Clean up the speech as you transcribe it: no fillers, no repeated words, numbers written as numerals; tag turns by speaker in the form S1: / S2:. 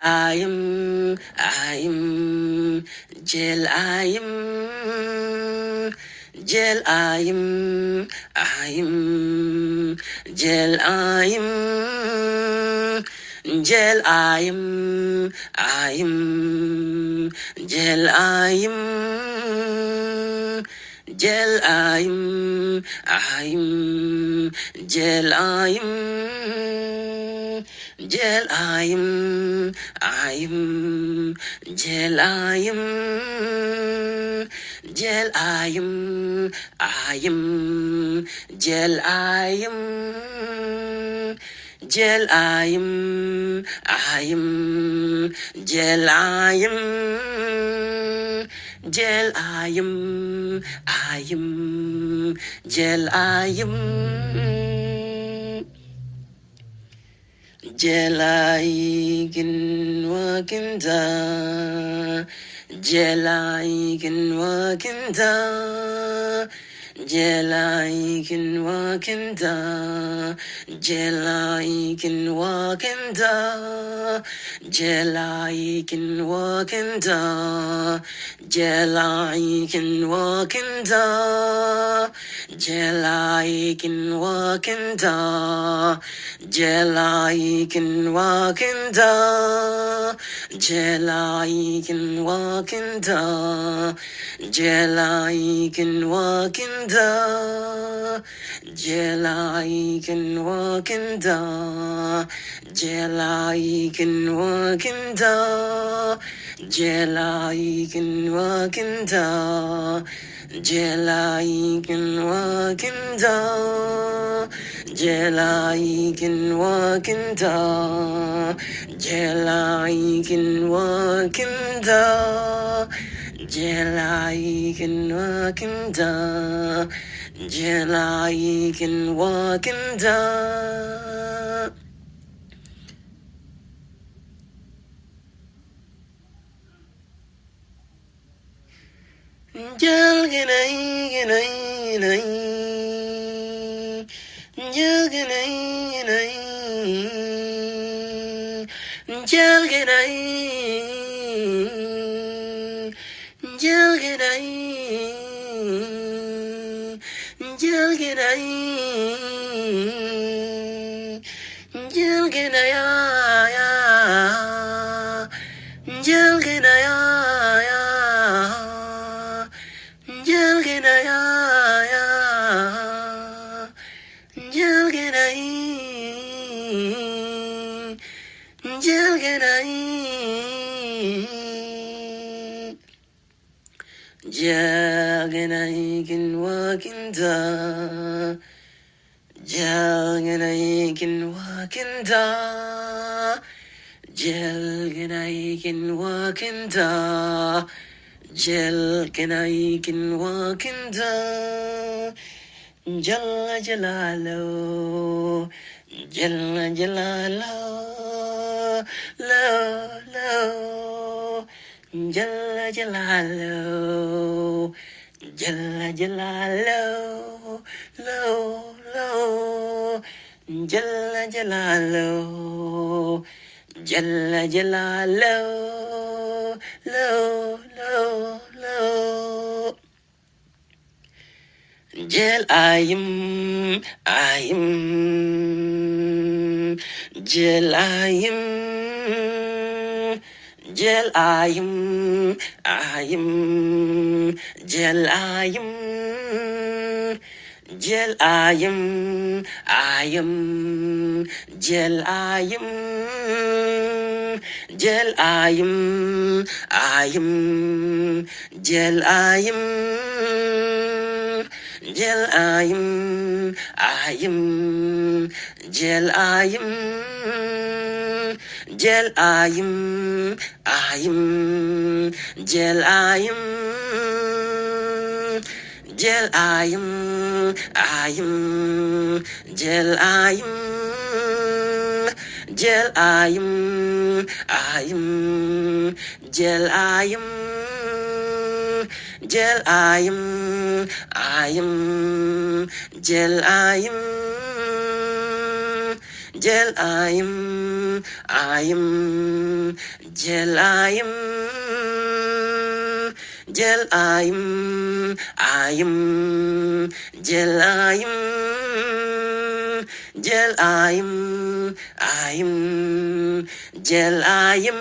S1: I am Jell. Jell. I am Jell. Jell. Jell. Jell. Jell. Jell. Jell. Jell. Jell. Jell. Jell. Jell. Jell. Jelaikin wakinda, Jelaikin wakinda, Jelaikin wakinda, Jelaikin wakinda, Jelaikin wakinda, Jelaikin wakinda, Jelaikin wakinda. Jelaikin wakinda, Jelaikin wakinda, Jelaikin wakinda, Jelaikin wakinda, Jelaikin wakinda, Jelaikin wakinda, Jelaikin wakinda. Jelaikin wakinda, Jelaikin wakinda, Jelaikin wakinda, Jelaikin wakinda. Jell. Jelaikin wakinda, Jelaikin wakinda, Jelaikin wakinda, Jelaikin wakinda, Jalla Jalalo, Jalla Jalalo, lo, lo. Jalla Jalalo, Jalla Jalalo, lo, lo. Jalla Jalalo, Jalla Jalalo, lo, lo, lo. Jell. Jell. Jell. Jell. Jell. Jell. Jell. Jell. Jell. Jell. Jell. Jell. Jell. Jell. Jell. Jell. Jell. Jell. Jell. Jell, Jell, Jell, Jell, Jell,